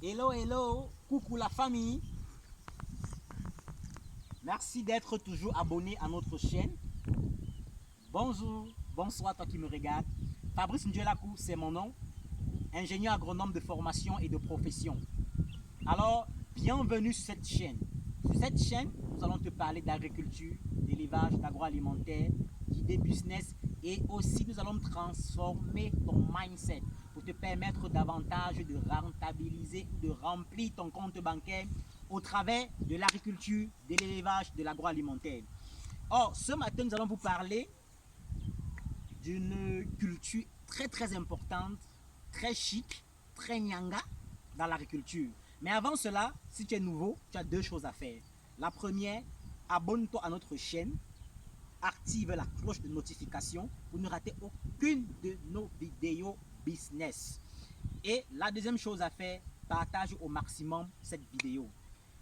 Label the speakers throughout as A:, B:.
A: Hello, hello, coucou la famille. Merci d'être toujours abonné à notre chaîne. Bonjour, bonsoir toi qui me regardes. Fabrice Ndjelakou, c'est mon nom. Ingénieur agronome de formation et de profession. Alors, bienvenue sur cette chaîne. Sur cette chaîne, nous allons te parler d'agriculture, d'élevage, d'agroalimentaire, d'idées business et aussi nous allons transformer ton mindset pour te permettre davantage de rentabiliser ou de remplir ton compte bancaire au travers de l'agriculture, de l'élevage, de l'agroalimentaire. Or, ce matin, nous allons vous parler d'une culture très importante, très chic, très nyanga dans l'agriculture. Mais avant cela, si tu es nouveau, tu as deux choses à faire. La première, abonne-toi à notre chaîne, active la cloche de notification pour ne rater aucune de nos vidéos business. Et la deuxième chose à faire, partage au maximum cette vidéo.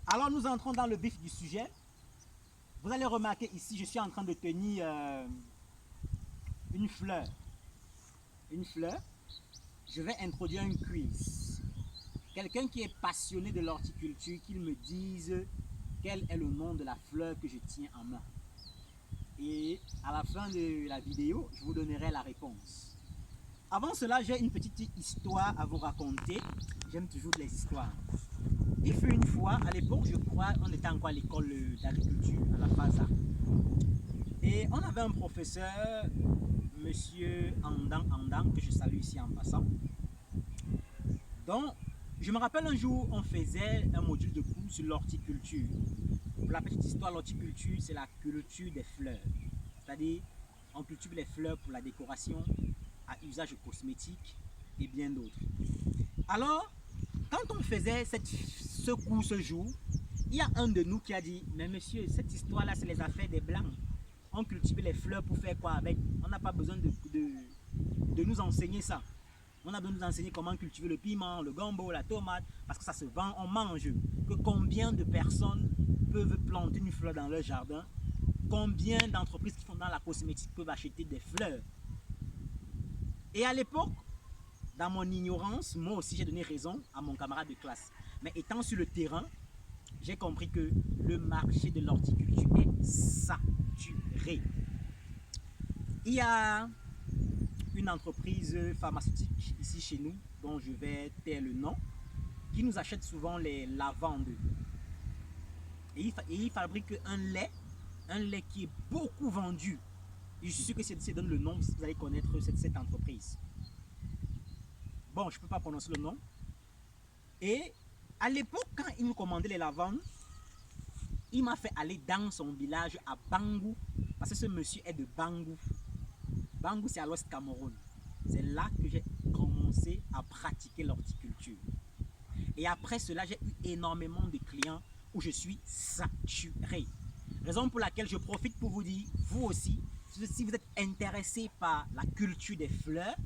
A: Alors nous entrons dans le vif du sujet. Vous allez remarquer ici, je suis en train de tenir une fleur. Une fleur. Je vais introduire un quiz. Quelqu'un qui est passionné de l'horticulture, qu'il me dise quel est le nom de la fleur que je tiens en main. Et à la fin de la vidéo, je vous donnerai la réponse. Avant cela, j'ai une petite histoire à vous raconter. J'aime toujours les histoires. Il fut une fois, à l'époque, je crois, on était encore à l'école d'agriculture, à la FASA. Et on avait un professeur, monsieur Andang, que je salue ici en passant. Donc, je me rappelle un jour, on faisait un module de cours sur l'horticulture. Pour la petite histoire, l'horticulture, c'est la culture des fleurs. C'est-à-dire, on cultive les fleurs pour la décoration, à usage cosmétique et bien d'autres. Alors, quand on faisait ce cours ce jour, il y a un de nous qui a dit, mais monsieur, cette histoire-là, c'est les affaires des Blancs. On cultive les fleurs pour faire quoi avec? On n'a pas besoin de nous enseigner ça. On a besoin de nous enseigner comment cultiver le piment, le gombo, la tomate, parce que ça se vend, on mange. Que combien de personnes peuvent planter une fleur dans leur jardin? Combien d'entreprises qui font dans la cosmétique peuvent acheter des fleurs? Et à l'époque, dans mon ignorance, moi aussi j'ai donné raison à mon camarade de classe. Mais étant sur le terrain, j'ai compris que le marché de l'horticulture est saturé. Il y a une entreprise pharmaceutique ici chez nous, dont je vais taire le nom, qui nous achète souvent les lavandes. Et il fabrique un lait qui est beaucoup vendu. Et je suis sûr que c'est donne le nom, si vous allez connaître cette entreprise. Bon, je ne peux pas prononcer le nom. Et à l'époque, quand il nous commandait les lavandes, il m'a fait aller dans son village à Bangou, parce que ce monsieur est de Bangou. Bangou, c'est à l'ouest Cameroun. C'est là que j'ai commencé à pratiquer l'horticulture. Et après cela, j'ai eu énormément de clients où je suis saturé. Raison pour laquelle je profite pour vous dire, vous aussi, si vous êtes intéressé par la culture des fleurs,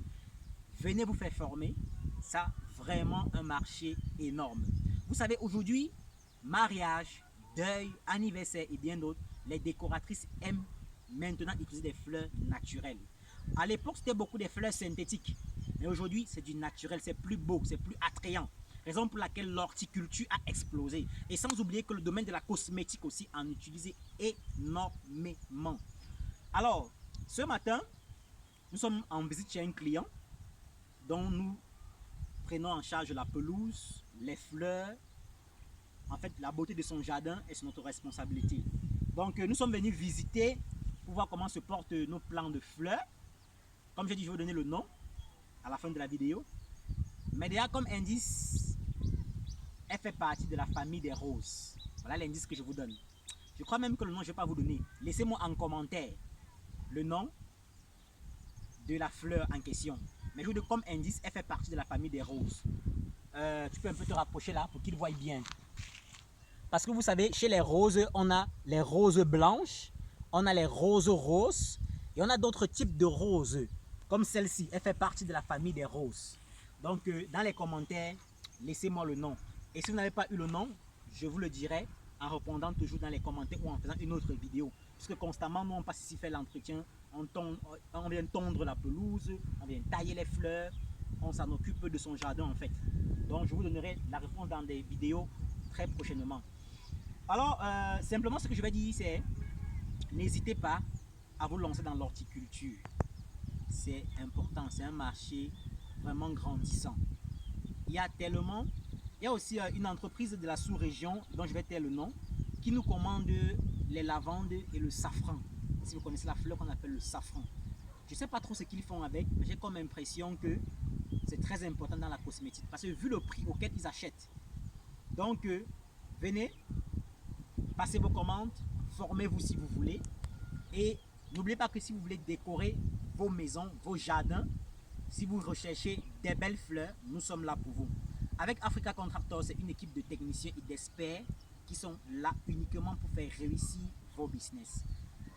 A: venez vous faire former. Ça, vraiment un marché énorme. Vous savez, aujourd'hui, mariage, deuil, anniversaire et bien d'autres, les décoratrices aiment maintenant utiliser des fleurs naturelles. À l'époque, c'était beaucoup des fleurs synthétiques. Mais aujourd'hui, c'est du naturel, c'est plus beau, c'est plus attrayant. Raison pour laquelle l'horticulture a explosé. Et sans oublier que le domaine de la cosmétique aussi en utilise énormément. Alors, ce matin, nous sommes en visite chez un client dont nous prenons en charge la pelouse, les fleurs. En fait, la beauté de son jardin est notre responsabilité. Donc, nous sommes venus visiter pour voir comment se portent nos plants de fleurs. Comme j'ai dit, je vais vous donner le nom à la fin de la vidéo. Mais déjà, comme indice, elle fait partie de la famille des roses. Voilà l'indice que je vous donne. Je crois même que le nom, je ne vais pas vous donner. Laissez-moi en commentaire le nom de la fleur en question. Mais je vous donne comme indice, elle fait partie de la famille des roses. Tu peux un peu te rapprocher là pour qu'ils voient bien. Parce que vous savez, chez les roses, on a les roses blanches, on a les roses roses et on a d'autres types de roses. Comme celle-ci, elle fait partie de la famille des roses. Donc, dans les commentaires, laissez-moi le nom. Et si vous n'avez pas eu le nom, je vous le dirai en répondant toujours dans les commentaires ou en faisant une autre vidéo. Puisque constamment, nous, on passe ici faire l'entretien, on vient tondre la pelouse, on vient tailler les fleurs. on s'en occupe de son jardin en fait. Donc je vous donnerai la réponse dans des vidéos très prochainement. Alors simplement ce que je vais dire c'est n'hésitez pas à vous lancer dans l'horticulture. C'est important, c'est un marché vraiment grandissant. Il y a tellement, il y a aussi une entreprise de la sous-région dont je vais taire le nom qui nous commande les lavandes et le safran. Si vous connaissez la fleur qu'on appelle le safran. Je ne sais pas trop ce qu'ils font avec, mais j'ai comme impression que c'est très important dans la cosmétique parce que vu le prix auquel ils achètent. Donc venez, passez vos commandes, formez-vous si vous voulez et n'oubliez pas que si vous voulez décorer vos maisons, vos jardins, si vous recherchez des belles fleurs, nous sommes là pour vous. Avec Africa Contractors, c'est une équipe de techniciens et d'experts qui sont là uniquement pour faire réussir vos business.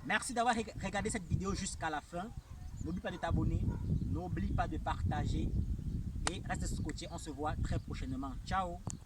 A: Merci d'avoir regardé cette vidéo jusqu'à la fin. N'oublie pas de t'abonner, n'oublie pas de partager et reste scotché. On se voit très prochainement. Ciao!